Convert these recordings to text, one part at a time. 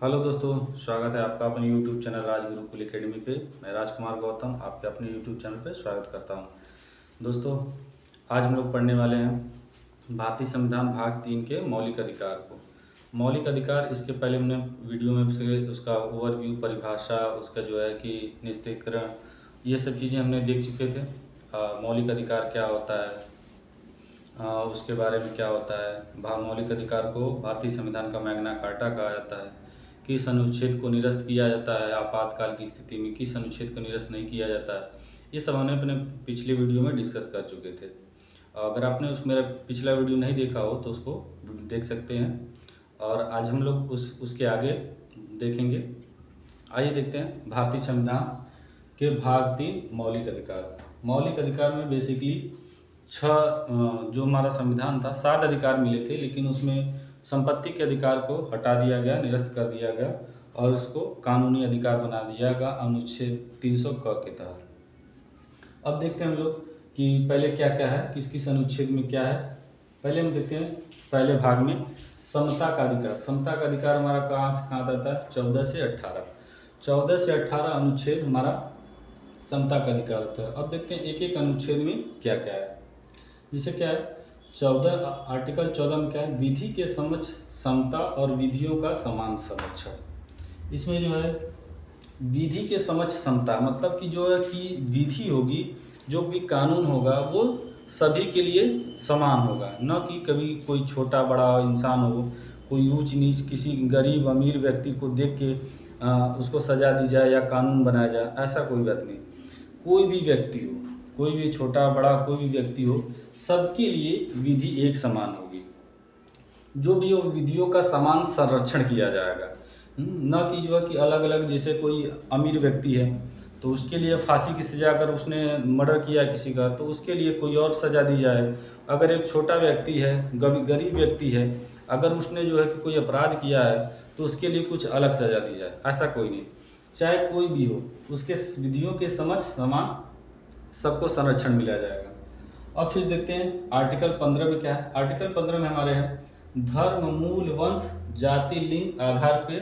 Hello दोस्तों, स्वागत है आपका अपने YouTube चैनल राज गुरुकुल एकेडमी पे। मैं राजकुमार गौतम आपके अपने YouTube चैनल पे स्वागत करता हूं। दोस्तों, आज हम लोग पढ़ने वाले हैं भारतीय संविधान भाग 3 के मौलिक अधिकार को। मौलिक अधिकार, इसके पहले हमने वीडियो में से उसका ओवरव्यू, परिभाषा, उसका जो है कि निस्तीकरण, ये सब चीज़ें हमने देख चुके थे। मौलिक अधिकार क्या होता है, उसके बारे में क्या होता है। मौलिक अधिकार को भारतीय संविधान का मैग्ना कार्टा कहा जाता है। किस अनुच्छेद को निरस्त किया जाता है आपातकाल की स्थिति में, किस अनुच्छेद को निरस्त नहीं किया जाता है, ये सब हमने अपने पिछले वीडियो में डिस्कस कर चुके थे। अगर आपने मेरा पिछला वीडियो नहीं देखा हो तो उसको देख सकते हैं। और आज हम लोग उसके आगे देखेंगे। आइए देखते हैं भारतीय संविधान के भाग 3 मौलिक अधिकार। मौलिक अधिकार में बेसिकली जो हमारा संविधान था 7 अधिकार मिले थे, लेकिन उसमें संपत्ति के अधिकार को हटा दिया गया, निरस्त कर दिया गया और उसको कानूनी अधिकार बना दिया गया अनुच्छेद 300 क के तहत। अब देखते हैं हम लोग कि पहले क्या क्या है, किस किस अनुच्छेद में क्या है। पहले हम देखते हैं पहले भाग में समता का अधिकार। समता का अधिकार हमारा कहाँ से कहाँ आता है? 14 से 18। 14 से 18 अनुच्छेद हमारा समता का अधिकार होता है। अब देखते हैं एक एक अनुच्छेद में क्या क्या है। जिसे क्या है, 14 आर्टिकल 14 में क्या है, विधि के समक्ष समता और विधियों का समान संरक्षण। इसमें जो है विधि के समक्ष समता, मतलब कि जो है कि विधि होगी, जो भी कानून होगा वो सभी के लिए समान होगा, न कि कभी कोई छोटा बड़ा इंसान हो, कोई ऊंच नीच किसी गरीब अमीर व्यक्ति को देख के उसको सजा दी जाए या कानून बनाया जाए, ऐसा कोई बात नहीं। कोई भी व्यक्ति हो, कोई भी छोटा बड़ा कोई भी व्यक्ति हो, सबके लिए विधि एक समान होगी। जो भी हो विधियों का समान संरक्षण किया जाएगा। न कि जो है कि अलग अलग, जैसे कोई अमीर व्यक्ति है तो उसके लिए फांसी की सजा, अगर उसने मर्डर किया किसी का तो उसके लिए कोई और सज़ा दी जाए। अगर एक छोटा व्यक्ति है, गरीब व्यक्ति है, अगर उसने जो है कि कोई अपराध किया है तो उसके लिए कुछ अलग सज़ा दी जाए, ऐसा कोई नहीं। चाहे कोई भी हो, उसके विधियों के समक्ष समान सबको संरक्षण मिला जाएगा। अब फिर देखते हैं आर्टिकल 15 में क्या है। आर्टिकल 15 में हमारे है धर्म, मूल, वंश, जाति, लिंग आधार पे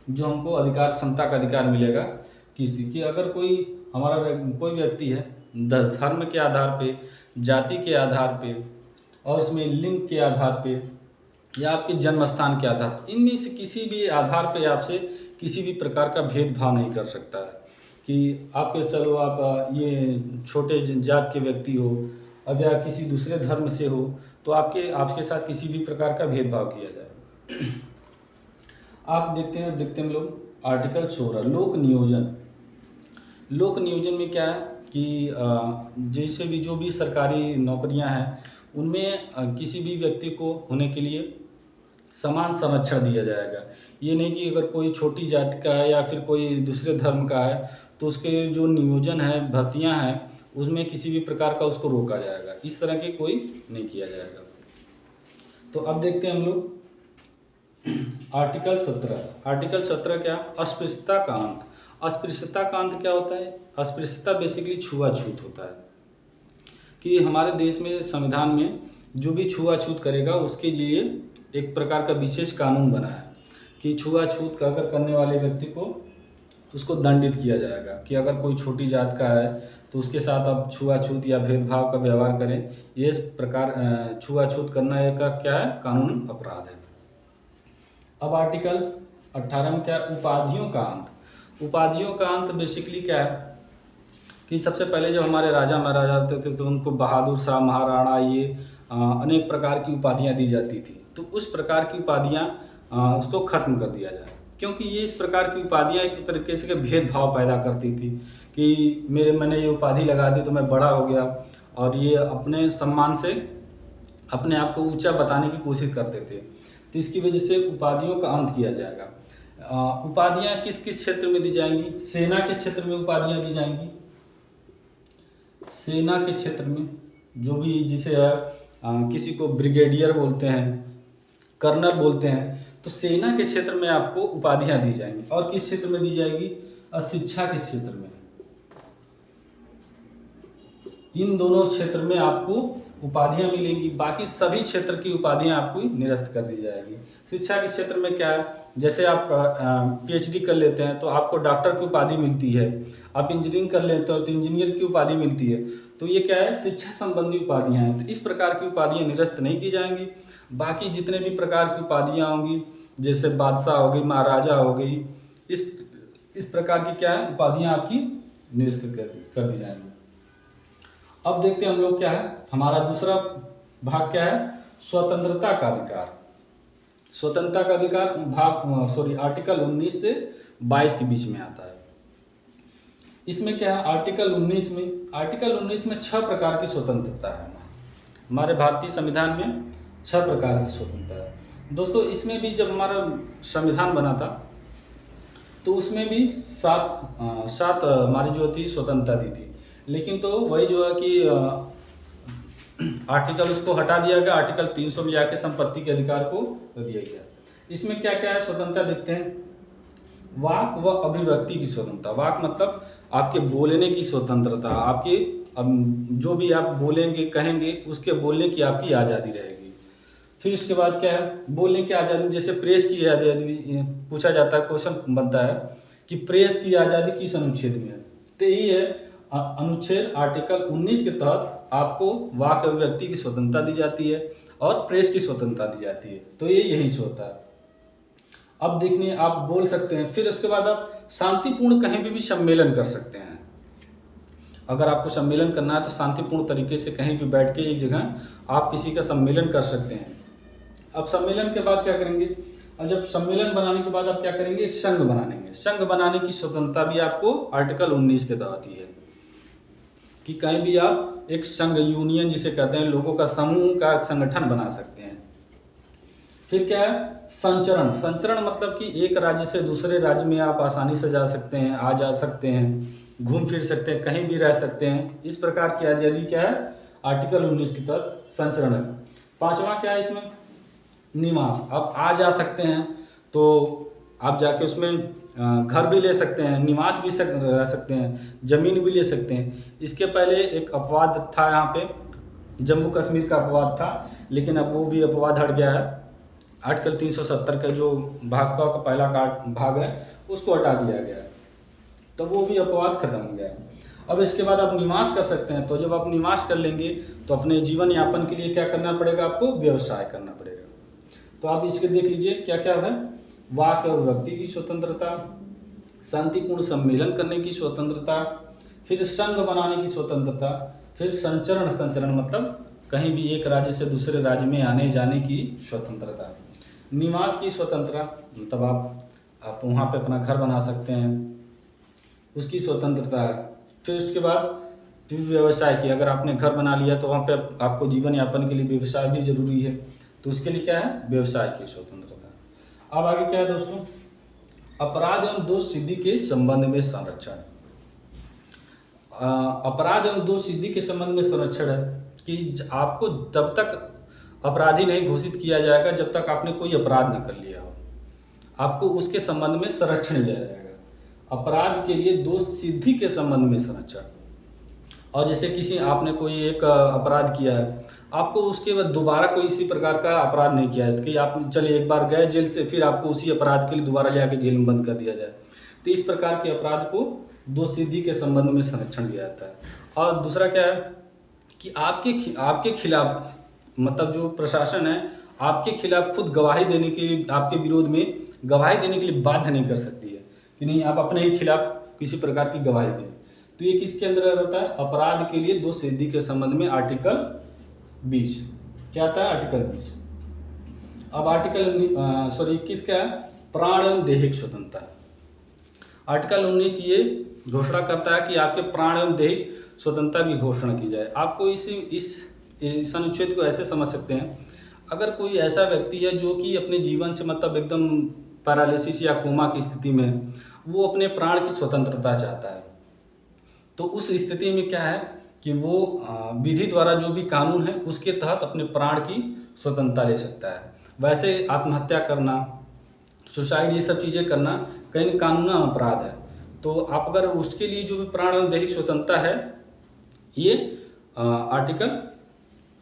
जो हमको अधिकार, समता का अधिकार मिलेगा। किसी की अगर कोई हमारा कोई व्यक्ति है, धर्म के आधार पे, जाति के आधार पे और उसमें लिंग के आधार पे या आपके जन्म स्थान के आधार पर, इनमें से किसी भी आधार पे आपसे किसी भी प्रकार का भेदभाव नहीं कर सकता है कि आपके चलो आप ये छोटे जात के व्यक्ति हो अब या किसी दूसरे धर्म से हो तो आपके साथ किसी भी प्रकार का भेदभाव किया जाए। आप देखते हैं हम लोग आर्टिकल 16 लोक नियोजन। लोक नियोजन में क्या है कि जैसे भी जो भी सरकारी नौकरियां हैं उनमें किसी भी व्यक्ति को होने के लिए समान संरक्षण दिया जाएगा। ये नहीं कि अगर कोई छोटी जाति का है या फिर कोई दूसरे धर्म का है तो उसके जो नियोजन है, भर्तियां हैं, उसमें किसी भी प्रकार का उसको रोका जाएगा। इस तरह के कोई नहीं किया जाएगा। तो अब देखते हैं हम लोग आर्टिकल 17। आर्टिकल 17 क्या? अस्पृश्यता का अंत। अस्पृश्यता का अंत क्या होता है? अस्पृश्यता बेसिकली छुआछूत होता है कि हमारे देश में संविधान में जो भी छुआछूत करेगा उसके लिए एक प्रकार का विशेष कानून बना है कि छुआछूत का अगर करने वाले व्यक्ति को उसको दंडित किया जाएगा। कि अगर कोई छोटी जात का है तो उसके साथ आप छुआछूत या भेदभाव का व्यवहार करें, ये प्रकार छुआछूत करना एक क्या है? कानून अपराध है। अब आर्टिकल 18 में क्या है? उपाधियों का अंत। उपाधियों का अंत बेसिकली क्या है कि सबसे पहले जब हमारे राजा महाराजा होते थे तो उनको बहादुर शाह, महाराणा, ये अनेक प्रकार की उपाधियां दी जाती थी। तो उस प्रकार की उपाधियां उसको खत्म कर दिया जाए, क्योंकि ये इस प्रकार की उपाधियां एक तरीके से भेदभाव पैदा करती थी कि मैंने ये उपाधि लगा दी तो मैं बड़ा हो गया, और ये अपने सम्मान से अपने आप को ऊंचा बताने की कोशिश करते थे। तो इसकी वजह से उपाधियों का अंत किया जाएगा। उपाधियां किस किस क्षेत्र में दी जाएंगी? सेना के क्षेत्र में उपाधियां दी जाएंगी। सेना के क्षेत्र में जो भी, जिसे किसी को ब्रिगेडियर बोलते हैं, कर्नल बोलते हैं, तो सेना के क्षेत्र में आपको उपाधियां दी जाएंगी। और किस क्षेत्र में दी जाएगी? शिक्षा के क्षेत्र में। इन दोनों क्षेत्र में आपको उपाधियां मिलेंगी, बाकी सभी क्षेत्र की उपाधियां आपको निरस्त कर दी जाएगी। शिक्षा के क्षेत्र में क्या है, जैसे आप पीएचडी कर लेते हैं तो आपको डॉक्टर की उपाधि मिलती है, आप इंजीनियरिंग कर लेते हो तो इंजीनियर की उपाधि मिलती है। तो ये क्या है, शिक्षा संबंधी उपाधियां हैं। तो इस प्रकार की उपाधियां निरस्त नहीं की जाएंगी। बाकी जितने भी प्रकार की उपाधियां होंगी, जैसे बादशाह हो गई, महाराजा हो गई, इस प्रकार की क्या है, उपाधियां आपकी निरस्त कर दी जाएंगी। अब देखते हैं हम लोग क्या है, हमारा दूसरा भाग क्या है, स्वतंत्रता का अधिकार। स्वतंत्रता का अधिकार भाग आर्टिकल 19 से 22 के बीच में आता है। इसमें क्या है, आर्टिकल 19 में 6 प्रकार की स्वतंत्रता है। हमारे भारतीय संविधान में 6 प्रकार की स्वतंत्रता है। दोस्तों इसमें भी जब हमारा संविधान बना था तो उसमें भी सात हमारी जो थी स्वतंत्रता दी थी, लेकिन तो वही जो है कि आर्टिकल उसको हटा दिया गया, आर्टिकल 300 में जाके संपत्ति के अधिकार को दिया गया। इसमें क्या क्या है स्वतंत्रता देखते हैं। वाक व अभिव्यक्ति की स्वतंत्रता। वाक मतलब आपके बोलने की स्वतंत्रता, आपके जो भी आप बोलेंगे कहेंगे उसके बोलने की आपकी आज़ादी रहेगी। फिर उसके बाद क्या है, बोलने की आज़ादी, जैसे प्रेस की आज़ादी पूछा जाता है, क्वेश्चन बनता है कि प्रेस की आज़ादी किस अनुच्छेद में है, तो यही है अनुच्छेद आर्टिकल 19 के तहत आपको वाक अभिव्यक्ति की स्वतंत्रता दी जाती है और प्रेस की स्वतंत्रता दी जाती है। तो ये यही से होता है। अब देखिए आप बोल सकते हैं, फिर उसके बाद आप शांतिपूर्ण कहीं भी सम्मेलन कर सकते हैं। अगर आपको सम्मेलन करना है तो शांतिपूर्ण तरीके से कहीं भी बैठ के एक जगह आप किसी का सम्मेलन कर सकते हैं। अब सम्मेलन के बाद क्या करेंगे, और जब सम्मेलन बनाने के बाद आप क्या करेंगे, एक संघ बनाएंगे। संघ बनाने की स्वतंत्रता भी आपको आर्टिकल 19 के तहत ही है कि कहीं भी आप एक संघ, यूनियन जिसे कहते हैं, लोगों का समूह का संगठन बना सकते हैं। फिर क्या है, संचरण। संचरण मतलब कि एक राज्य से दूसरे राज्य में आप आसानी से जा सकते हैं, आ जा सकते हैं, घूम फिर सकते हैं, कहीं भी रह सकते हैं। इस प्रकार की आज़ादी क्या है, आर्टिकल 19 के तहत संचरण है। 5वां क्या है इसमें, निवास। आप आ जा सकते हैं तो आप जाके उसमें घर भी ले सकते हैं, निवास भी रह सकते हैं, ज़मीन भी ले सकते हैं। इसके पहले एक अपवाद था, यहाँ पे जम्मू कश्मीर का अपवाद था, लेकिन अब वो भी अपवाद हट गया है। आर्टिकल 370 का जो भाग का पहला भाग है उसको हटा दिया गया है, तो वो भी अपवाद खत्म हो गया है। अब इसके बाद आप निवास कर सकते हैं। तो जब आप निवास कर लेंगे तो अपने जीवन यापन के लिए क्या करना पड़ेगा, आपको व्यवसाय करना पड़ेगा। तो आप इसके देख लीजिए क्या क्या है, वाक और व्यक्ति की स्वतंत्रता, शांतिपूर्ण सम्मेलन करने की स्वतंत्रता, फिर संघ बनाने की स्वतंत्रता, फिर संचरण मतलब कहीं भी एक राज्य से दूसरे राज्य में आने जाने की स्वतंत्रता, निवास की स्वतंत्रता मतलब आप वहाँ पे अपना घर बना सकते हैं, उसकी स्वतंत्रता है। फिर उसके बाद फिर व्यवसाय की, अगर आपने घर बना लिया तो वहाँ पे आपको जीवन यापन के लिए व्यवसाय भी जरूरी है, तो उसके लिए क्या है, व्यवसाय की स्वतंत्रता। अब आगे क्या है दोस्तों, अपराध एवं दोष सिद्धि के संबंध में संरक्षण। अपराध एवं दोष सिद्धि के संबंध में संरक्षण है कि आपको तब तक अपराधी नहीं घोषित किया जाएगा जब तक आपने कोई अपराध न कर लिया हो, आपको उसके संबंध में संरक्षण दिया जाएगा। अपराध के लिए दोष सिद्धि के संबंध में संरक्षण, और जैसे किसी आपने कोई एक अपराध किया है, आपको उसके बाद दोबारा कोई इसी प्रकार का अपराध नहीं किया है कि आप चलिए एक बार गए जेल से, फिर आपको उसी अपराध के लिए दोबारा जाके जेल में बंद कर दिया जाए। तो इस प्रकार के अपराध को दोष सिद्धि के संबंध में संरक्षण दिया जाता है। और दूसरा क्या है कि आपके खिलाफ मतलब जो प्रशासन है आपके खिलाफ खुद गवाही देने के लिए, आपके विरोध में गवाही देने के लिए बाध्य नहीं कर सकती है कि नहीं आप अपने ही खिलाफ किसी प्रकार की गवाही दें। तो ये किसके अंदर रहता है, अपराध के लिए दोष सिद्धि के संबंध में आर्टिकल 20 क्या आता है, आर्टिकल 20। अब आर्टिकल 21 क्या है, प्राण एवं दैहिक स्वतंत्रता। आर्टिकल 19 ये घोषणा करता है कि आपके प्राण एवं दैहिक स्वतंत्रता की घोषणा की जाए। आपको इस अनुच्छेद को ऐसे समझ सकते हैं, अगर कोई ऐसा व्यक्ति है जो कि अपने जीवन से मतलब एकदम पैरालिसिस या कोमा की स्थिति में, वो अपने प्राण की स्वतंत्रता चाहता है, तो उस स्थिति में क्या है कि वो विधि द्वारा जो भी कानून है उसके तहत अपने प्राण की स्वतंत्रता ले सकता है। वैसे आत्महत्या करना, सुसाइड, ये सब चीज़ें करना कहीं कानूनन अपराध है। तो आप अगर उसके लिए जो भी प्राण और दैहिक स्वतंत्रता है, ये आर्टिकल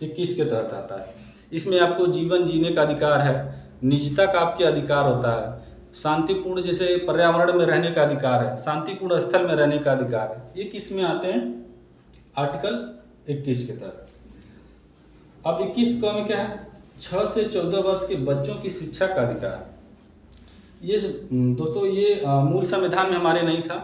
21 के तहत आता है। इसमें आपको जीवन जीने का अधिकार है, निजता का आपके अधिकार होता है, शांतिपूर्ण जैसे पर्यावरण में रहने का अधिकार है, शांतिपूर्ण स्थल में रहने का अधिकार है। ये किस में आते हैं? आर्टिकल 21 के तहत। अब 21 का में क्या है? 6 से 14 वर्ष के बच्चों की शिक्षा का अधिकार। ये दोस्तों ये मूल संविधान में हमारे नहीं था,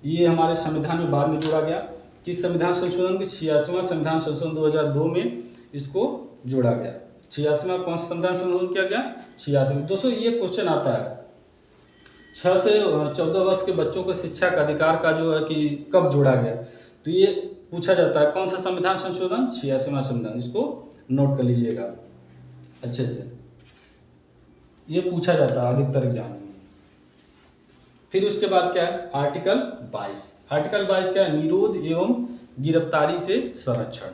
ये हमारे संविधान में बाद में जोड़ा गया। किस संविधान संशोधन के 86वां संविधान संशोधन 2002 में इसको जोड़ा गया। 86वां कौन सा संविधान संशोधन किया गया? 86। दोस्तों ये क्वेश्चन आता है 6 से 14 वर्ष के बच्चों को शिक्षा का अधिकार का जो है कि कब जोड़ा गया, तो ये पूछा जाता है कौन सा संविधान संशोधन? 86वां संविधान। इसको नोट कर लीजिएगा अच्छे से, ये पूछा जाता है अधिकतर एग्जाम में। फिर उसके बाद क्या है? आर्टिकल 22। आर्टिकल 22 क्या है? निरोध एवं गिरफ्तारी से संरक्षण।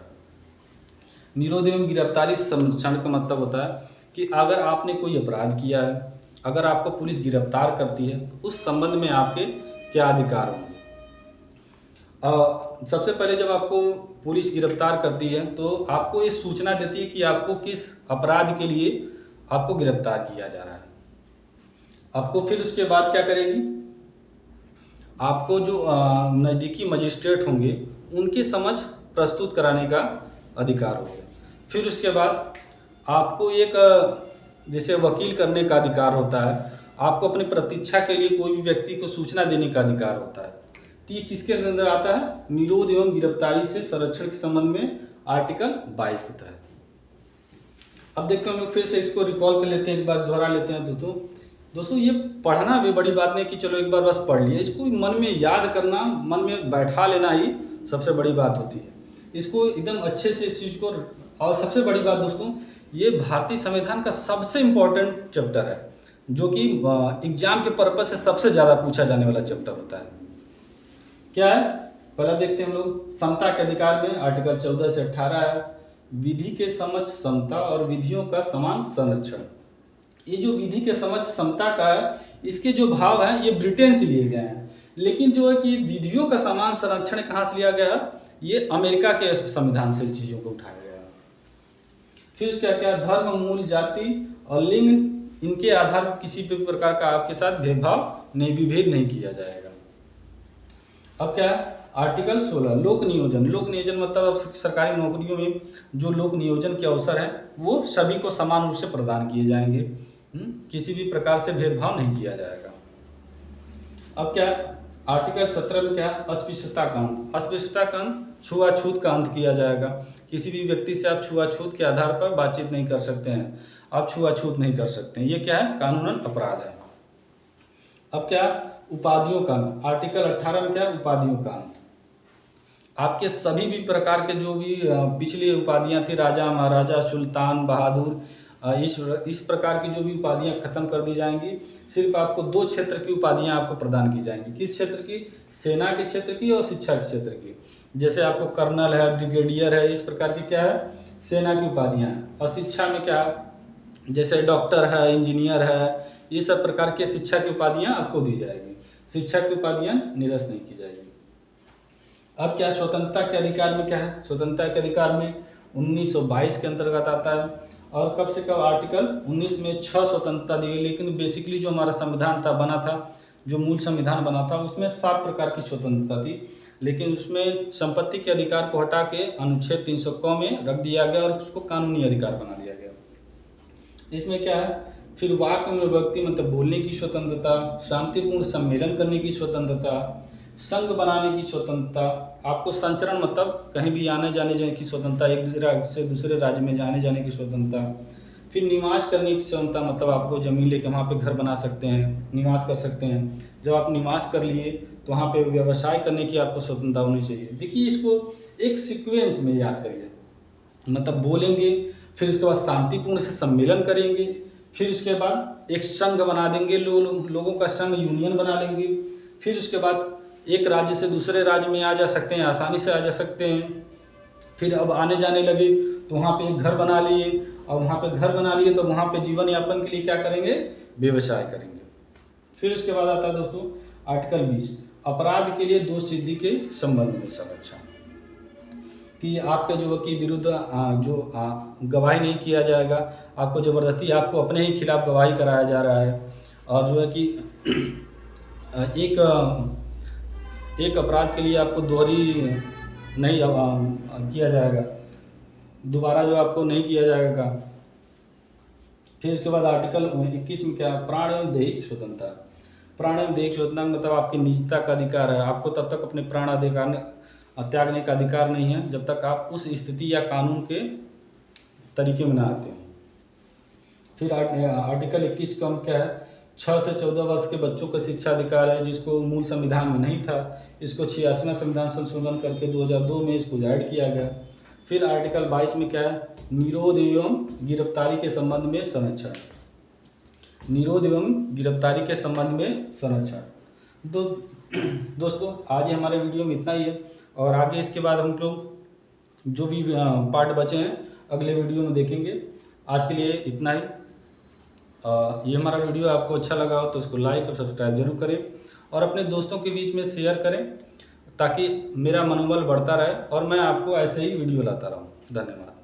निरोध एवं गिरफ्तारी संरक्षण का मतलब होता है कि अगर आपने कोई अपराध किया है, अगर आपको पुलिस गिरफ्तार करती है तो उस संबंध में आपके क्या अधिकार होंगे। सबसे पहले जब आपको पुलिस गिरफ्तार करती है तो आपको ये सूचना देती है कि आपको किस अपराध के लिए आपको गिरफ्तार किया जा रहा है। आपको फिर उसके बाद क्या करेगी? आपको जो नज़दीकी मजिस्ट्रेट होंगे उनके समझ प्रस्तुत कराने का अधिकार होगा। फिर उसके बाद आपको एक जैसे वकील करने का अधिकार होता है, आपको अपनी प्रतीक्षा के लिए कोई भी व्यक्ति को सूचना देने का अधिकार होता है। तो ये किसके अंदर आता है? निरोध एवं गिरफ्तारी से संरक्षण के संबंध में आर्टिकल 22 के तहत। अब देखते हैं हम लोग फिर से इसको रिकॉल कर लेते हैं, एक बार दोहरा लेते हैं। दोस्तों ये पढ़ना भी बड़ी बात नहीं कि चलो एक बार बस पढ़ लिया, इसको मन में याद करना, मन में बैठा लेना ही सबसे बड़ी बात होती है। इसको एकदम अच्छे से इस चीज़ को, और सबसे बड़ी बात दोस्तों ये भारतीय संविधान का सबसे इम्पोर्टेंट चैप्टर है, जो कि एग्जाम के पर्पज से सबसे ज़्यादा पूछा जाने वाला चैप्टर होता है। क्या है? पहला देखते हैं हम लोग। समता के अधिकार में आर्टिकल 14 से 18 है, विधि के समक्ष समता और विधियों का समान संरक्षण। ये जो विधि के समक्ष समता का है, इसके जो भाव है ये ब्रिटेन से लिए गए हैं, लेकिन जो है कि विधियों का समान संरक्षण कहाँ से लिया गया? ये अमेरिका के संविधान से चीज़ों को उठाया गया। फिर उसका क्या? धर्म, मूल, जाति और लिंग इनके आधार पर किसी भी प्रकार का आपके साथ भेदभाव नहीं, विभेद नहीं किया जाएगा। अब क्या है? आर्टिकल 16 लोक नियोजन। लोक नियोजन मतलब अब सरकारी नौकरियों में जो लोक नियोजन के अवसर हैं वो सभी को समान रूप से प्रदान किए जाएंगे, किसी भी प्रकार से भेदभाव नहीं किया जाएगा। अब क्या? आर्टिकल 17 में क्या है? अस्पृश्यता का अंत। अस्पृश्यता का अंत, छुआछूत का अंत किया जाएगा। किसी भी व्यक्ति से आप छुआछूत के आधार पर बातचीत नहीं कर सकते हैं, आप छुआछूत नहीं कर सकते हैं, ये क्या है? कानूनन अपराध है। अब क्या? उपाधियों का अंत। आर्टिकल 18 में क्या है? उपाधियों का अंत। आपके सभी भी प्रकार के जो भी पिछली उपाधियां थी, राजा, महाराजा, सुल्तान, बहादुर, इस प्रकार की जो भी उपाधियां खत्म कर दी जाएंगी। सिर्फ आपको 2 क्षेत्र की उपाधियां आपको प्रदान की जाएंगी। किस क्षेत्र की? सेना के क्षेत्र की और शिक्षा के क्षेत्र की। जैसे आपको कर्नल है, ब्रिगेडियर है, इस प्रकार की क्या है? सेना की उपाधियां हैं। और शिक्षा में क्या? जैसे डॉक्टर है, इंजीनियर है, ये सब प्रकार के शिक्षा की उपाधियां आपको दी जाएगी। शिक्षा की उपाधियां निरस्त नहीं की जाएगी। अब क्या? स्वतंत्रता के अधिकार में क्या है? स्वतंत्रता के अधिकार में 1922 के अंतर्गत आता है। और कब से कब? आर्टिकल 19 में 6 स्वतंत्रता दी गई, लेकिन बेसिकली जो हमारा संविधान था बना था, जो मूल संविधान बना था, उसमें 7 प्रकार की स्वतंत्रता थी, लेकिन उसमें संपत्ति के अधिकार को हटा के अनुच्छेद 300 क में रख दिया गया और उसको कानूनी अधिकार बना दिया गया। इसमें क्या है? फिर वाक में व्यक्ति मतलब बोलने की स्वतंत्रता, शांतिपूर्ण सम्मेलन करने की स्वतंत्रता, संघ बनाने की स्वतंत्रता, आपको संचरण मतलब कहीं भी आने जाने की स्वतंत्रता, एक राज्य से दूसरे राज्य में आने जाने की स्वतंत्रता। फिर निवास करने की स्वतंत्रता मतलब आपको जमीन लेके वहाँ पे घर बना सकते हैं, निवास कर सकते हैं। जब आप निवास कर लिए तो वहाँ पे व्यवसाय करने की आपको स्वतंत्रता होनी चाहिए। देखिए इसको एक सीक्वेंस में याद करिए, मतलब बोलेंगे, फिर उसके बाद शांतिपूर्ण से सम्मेलन करेंगे, फिर उसके बाद एक संघ बना देंगे, लोगों का संघ, यूनियन बना लेंगे। फिर उसके बाद एक राज्य से दूसरे राज्य में आ जा सकते हैं, आसानी से आ जा सकते हैं। फिर अब आने जाने लगे तो वहाँ पे एक घर बना लिए, और वहाँ पे घर बना लिए तो वहाँ पे जीवन यापन के लिए क्या करेंगे? व्यवसाय करेंगे। फिर उसके बाद आता है दोस्तों आर्टिकल 20 अपराध के लिए दोष सिद्धि के संबंध में संरक्षण। कि आपके जो के विरुद्ध गवाही नहीं किया जाएगा, आपको ज़बरदस्ती आपको अपने ही खिलाफ गवाही कराया जा रहा है। और जो है कि एक अपराध के लिए आपको दोहरी नहीं किया जाएगा, दोबारा जो आपको नहीं किया जाएगा। फिर इसके बाद आर्टिकल 21 में क्या, प्राण एवं दैहिक स्वतंत्रता। प्राण एवं दैहिक स्वतंत्रता मतलब आपकी निजता का अधिकार है। आपको तब तक अपने प्राण अधिकार त्यागने का अधिकार नहीं है जब तक आप उस स्थिति या कानून के तरीके में ना आते हो। फिर आर्टिकल 21 का क्या है, 6 से 14 वर्ष के बच्चों का शिक्षा अधिकार है, जिसको मूल संविधान में नहीं था। इसको 86वां संविधान संशोधन करके 2002 में इसको ऐड किया गया। फिर आर्टिकल 22 में क्या है, निरोध एवं गिरफ्तारी के संबंध में संरक्षण। निरोध एवं गिरफ्तारी के संबंध में संरक्षण। तो दोस्तों आज ही हमारे वीडियो में इतना ही है, और आगे इसके बाद हम लोग जो भी पार्ट बचे हैं अगले वीडियो में देखेंगे। आज के लिए इतना ही। ये हमारा वीडियो आपको अच्छा लगा हो तो इसको लाइक और सब्सक्राइब जरूर करें, और अपने दोस्तों के बीच में शेयर करें ताकि मेरा मनोबल बढ़ता रहे और मैं आपको ऐसे ही वीडियो लाता रहूं। धन्यवाद।